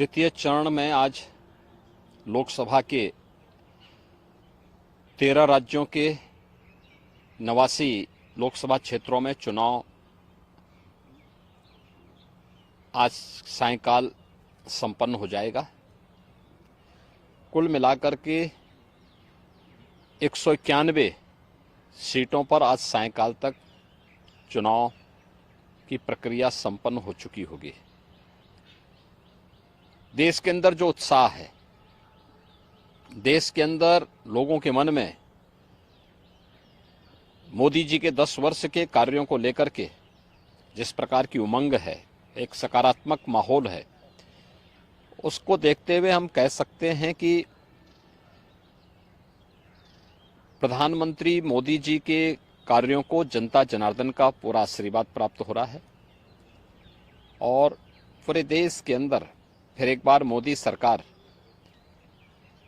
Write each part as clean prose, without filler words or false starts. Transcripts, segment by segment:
द्वितीय चरण में आज लोकसभा के 13 राज्यों के 89 लोकसभा क्षेत्रों में चुनाव आज सायंकाल संपन्न हो जाएगा। कुल मिलाकर के 191 सीटों पर आज सायंकाल तक चुनाव की प्रक्रिया संपन्न हो चुकी होगी। देश के अंदर जो उत्साह है, देश के अंदर लोगों के मन में मोदी जी के 10 वर्ष के कार्यों को लेकर के जिस प्रकार की उमंग है, एक सकारात्मक माहौल है, उसको देखते हुए हम कह सकते हैं कि प्रधानमंत्री मोदी जी के कार्यों को जनता जनार्दन का पूरा आशीर्वाद प्राप्त हो रहा है और पूरे देश के अंदर फिर एक बार मोदी सरकार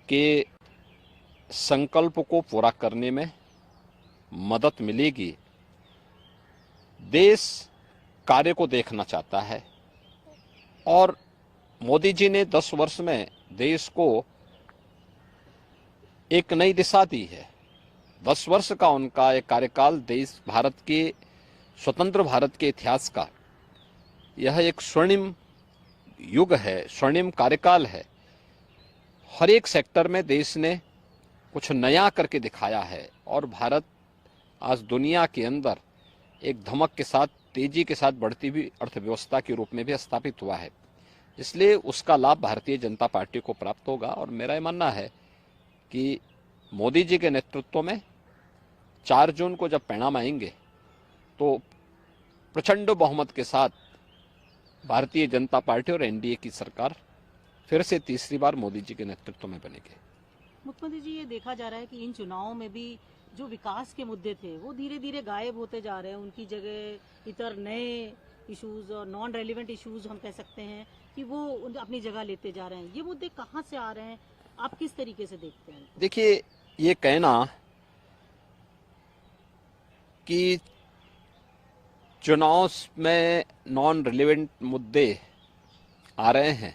के संकल्प को पूरा करने में मदद मिलेगी। देश कार्य को देखना चाहता है और मोदी जी ने 10 वर्ष में देश को एक नई दिशा दी है। 10 वर्ष का उनका एक कार्यकाल देश भारत के स्वतंत्र भारत के इतिहास का यह एक स्वर्णिम युग है, स्वर्णिम कार्यकाल है। हर एक सेक्टर में देश ने कुछ नया करके दिखाया है और भारत आज दुनिया के अंदर एक धमक के साथ, तेजी के साथ बढ़ती हुई अर्थव्यवस्था के रूप में भी स्थापित हुआ है। इसलिए उसका लाभ भारतीय जनता पार्टी को प्राप्त होगा और मेरा यह मानना है कि मोदी जी के नेतृत्व में 4 जून को जब परिणाम आएंगे तो प्रचंड बहुमत के साथ भारतीय जनता पार्टी और एनडीए की सरकार फिर से तीसरी बार मोदी जी के नेतृत्व में बनेगी। मुख्यमंत्री जी, ये देखा जा रहा है कि इन चुनावों में भी जो विकास के मुद्दे थे वो धीरे धीरे गायब होते जा रहे हैं। उनकी जगह इतर नए इश्यूज और नॉन रेलिवेंट इश्यूज हम कह सकते हैं कि वो अपनी जगह लेते जा रहे हैं। ये मुद्दे कहाँ से आ रहे हैं, आप किस तरीके से देखते हैं? देखिए, ये कहना कि चुनाव में नॉन रिलेवेंट मुद्दे आ रहे हैं,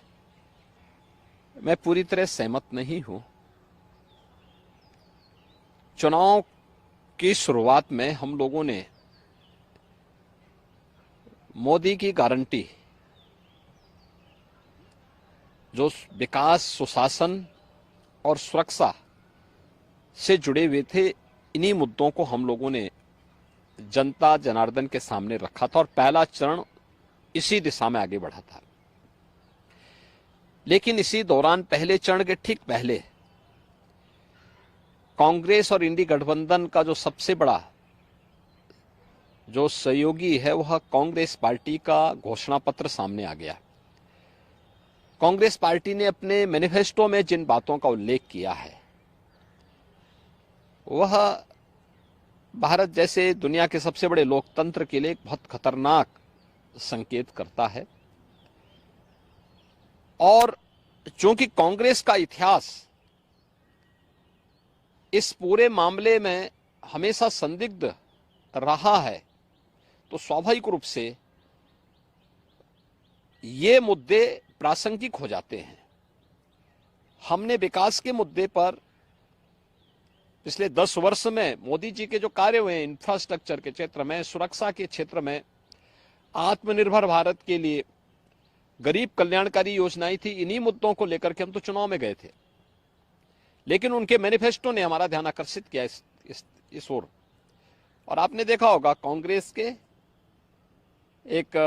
मैं पूरी तरह सहमत नहीं हूं। चुनाव की शुरुआत में हम लोगों ने मोदी की गारंटी, जो विकास, सुशासन और सुरक्षा से जुड़े हुए थे, इन्हीं मुद्दों को हम लोगों ने जनता जनार्दन के सामने रखा था और पहला चरण इसी दिशा में आगे बढ़ा था। लेकिन इसी दौरान पहले चरण के ठीक पहले कांग्रेस और इंडी गठबंधन का जो सबसे बड़ा जो सहयोगी है वह कांग्रेस पार्टी का घोषणा पत्र सामने आ गया। कांग्रेस पार्टी ने अपने मैनिफेस्टो में जिन बातों का उल्लेख किया है वह भारत जैसे दुनिया के सबसे बड़े लोकतंत्र के लिए एक बहुत खतरनाक संकेत करता है। और चूंकि कांग्रेस का इतिहास इस पूरे मामले में हमेशा संदिग्ध रहा है, तो स्वाभाविक रूप से ये मुद्दे प्रासंगिक हो जाते हैं। हमने विकास के मुद्दे पर पिछले 10 वर्ष में मोदी जी के जो कार्य हुए, इंफ्रास्ट्रक्चर के क्षेत्र में, सुरक्षा के क्षेत्र में, आत्मनिर्भर भारत के लिए गरीब कल्याणकारी योजनाएं थी, इन्हीं मुद्दों को लेकर के हम तो चुनाव में गए थे। लेकिन उनके मैनिफेस्टो ने हमारा ध्यान आकर्षित किया इस ओर। और आपने देखा होगा कांग्रेस के एक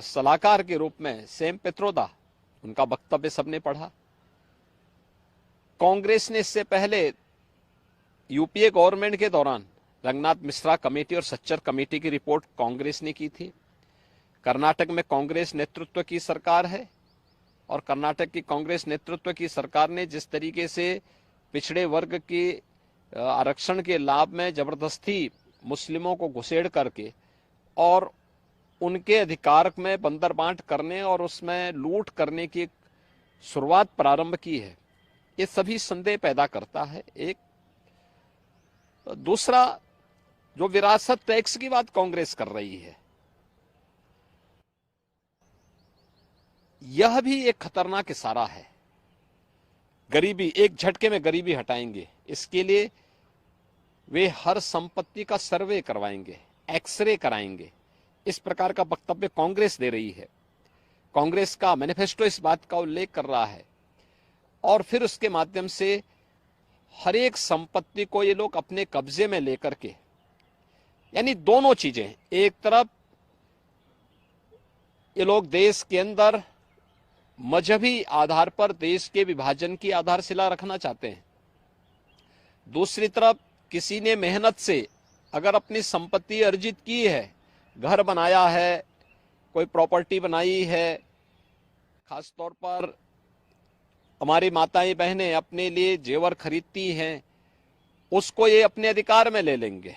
सलाहकार के रूप में सैम पित्रोदा, उनका वक्तव्य सबने पढ़ा। कांग्रेस ने इससे पहले यूपीए गवर्नमेंट के दौरान रंगनाथ मिश्रा कमेटी और सच्चर कमेटी की रिपोर्ट कांग्रेस ने की थी। कर्नाटक में कांग्रेस नेतृत्व की सरकार है और कर्नाटक की कांग्रेस नेतृत्व की सरकार ने जिस तरीके से पिछड़े वर्ग के आरक्षण के लाभ में जबरदस्ती मुस्लिमों को घुसेड़ करके और उनके अधिकार में बंदरबांट करने और उसमें लूट करने की शुरुआत प्रारंभ की है, ये सभी संदेह पैदा करता है। एक दूसरा, जो विरासत टैक्स की बात कांग्रेस कर रही है, यह भी एक खतरनाक इशारा है। गरीबी, एक झटके में गरीबी हटाएंगे, इसके लिए वे हर संपत्ति का सर्वे करवाएंगे, एक्सरे कराएंगे। इस प्रकार का वक्तव्य कांग्रेस दे रही है। कांग्रेस का मैनिफेस्टो इस बात का उल्लेख कर रहा है और फिर उसके माध्यम से हर एक संपत्ति को ये लोग अपने कब्जे में लेकर के, यानी दोनों चीजें, एक तरफ ये लोग देश के अंदर मजहबी आधार पर देश के विभाजन की आधारशिला रखना चाहते हैं, दूसरी तरफ किसी ने मेहनत से अगर अपनी संपत्ति अर्जित की है, घर बनाया है, कोई प्रॉपर्टी बनाई है, खास तौर पर हमारी माताएं बहनें अपने लिए जेवर खरीदती हैं, उसको ये अपने अधिकार में ले लेंगे।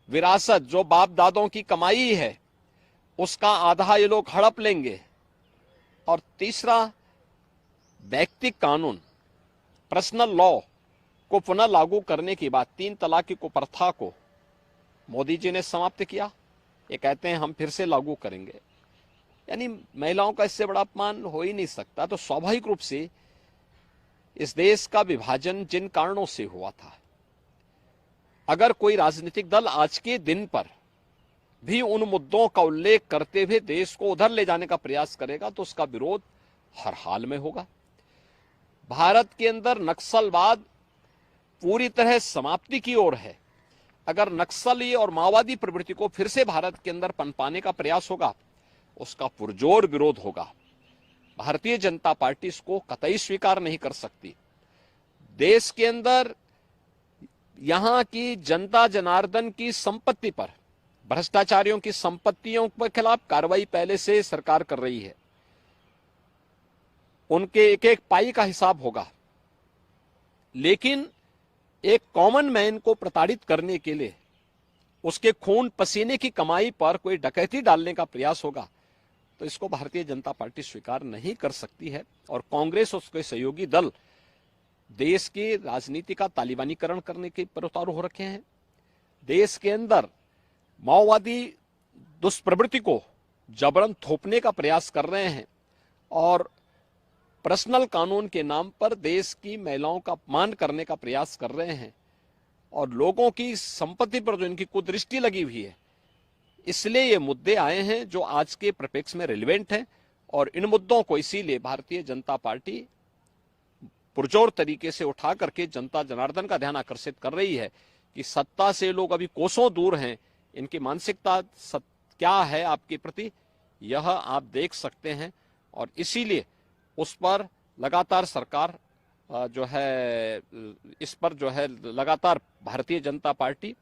विरासत जो बाप दादों की कमाई है उसका आधा ये लोग हड़प लेंगे। और तीसरा, व्यक्तिगत कानून, पर्सनल लॉ को पुनः लागू करने की बात, 3 तलाक की कुप्रथा को मोदी जी ने समाप्त किया, ये कहते हैं हम फिर से लागू करेंगे। यानी महिलाओं का इससे बड़ा अपमान हो ही नहीं सकता। तो स्वाभाविक रूप से इस देश का विभाजन जिन कारणों से हुआ था, अगर कोई राजनीतिक दल आज के दिन पर भी उन मुद्दों का उल्लेख करते हुए देश को उधर ले जाने का प्रयास करेगा तो उसका विरोध हर हाल में होगा। भारत के अंदर नक्सलवाद पूरी तरह समाप्ति की ओर है। अगर नक्सली और माओवादी प्रवृत्ति को फिर से भारत के अंदर पनपाने का प्रयास होगा, उसका पुरजोर विरोध होगा। भारतीय जनता पार्टी इसको कतई स्वीकार नहीं कर सकती। देश के अंदर यहां की जनता जनार्दन की संपत्ति पर, भ्रष्टाचारियों की संपत्तियों के खिलाफ कार्रवाई पहले से सरकार कर रही है। उनके एक एक पाई का हिसाब होगा। लेकिन एक कॉमन मैन को प्रताड़ित करने के लिए उसके खून पसीने की कमाई पर कोई डकैती डालने का प्रयास होगा तो इसको भारतीय जनता पार्टी स्वीकार नहीं कर सकती है। और कांग्रेस और उसके सहयोगी दल देश की राजनीति का तालिबानीकरण करने के पर उतारू हो रखे हैं। देश के अंदर माओवादी दुष्प्रवृत्ति को जबरन थोपने का प्रयास कर रहे हैं और पर्सनल कानून के नाम पर देश की महिलाओं का अपमान करने का प्रयास कर रहे हैं और लोगों की संपत्ति पर जो इनकी कुदृष्टि लगी हुई है, इसलिए ये मुद्दे आए हैं जो आज के परिप्रेक्ष्य में रिलेवेंट हैं। और इन मुद्दों को इसीलिए भारतीय जनता पार्टी पुरजोर तरीके से उठा करके जनता जनार्दन का ध्यान आकर्षित कर रही है कि सत्ता से लोग अभी कोसों दूर हैं, इनकी मानसिकता क्या है आपके प्रति, यह आप देख सकते हैं। और इसीलिए उस पर लगातार सरकार जो है, इस पर जो है लगातार भारतीय जनता पार्टी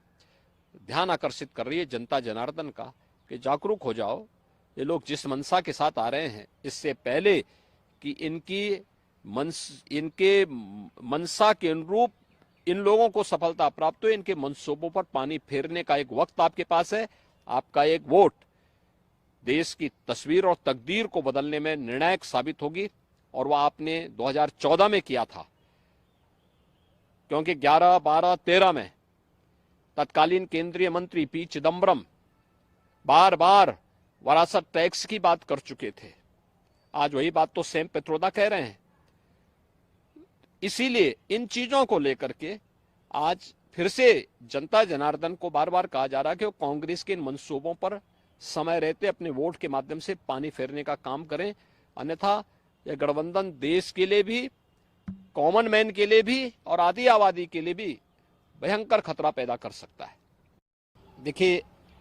ध्यान आकर्षित कर रही है जनता जनार्दन का कि जागरूक हो जाओ। ये लोग जिस मनसा के साथ आ रहे हैं, इससे पहले कि इनके मनसा के अनुरूप इन लोगों को सफलता प्राप्त हो, इनके मंसूबों पर पानी फेरने का एक वक्त आपके पास है। आपका एक वोट देश की तस्वीर और तकदीर को बदलने में निर्णायक साबित होगी और वह आपने 2014 में किया था, क्योंकि 11, 12, 13 में तत्कालीन केंद्रीय मंत्री पी चिदम्बरम बार बार वरासत टैक्स की बात कर चुके थे। आज वही बात तो सैम पित्रोदा कह रहे हैं। इसीलिए इन चीजों को लेकर के आज फिर से जनता जनार्दन को बार बार कहा जा रहा है कि वो कांग्रेस के इन मंसूबों पर समय रहते अपने वोट के माध्यम से पानी फेरने का काम करें, अन्यथा यह गठबंधन देश के लिए भी, कॉमन मैन के लिए भी और आदि आबादी के लिए भी भयंकर खतरा पैदा कर सकता है। देखिए,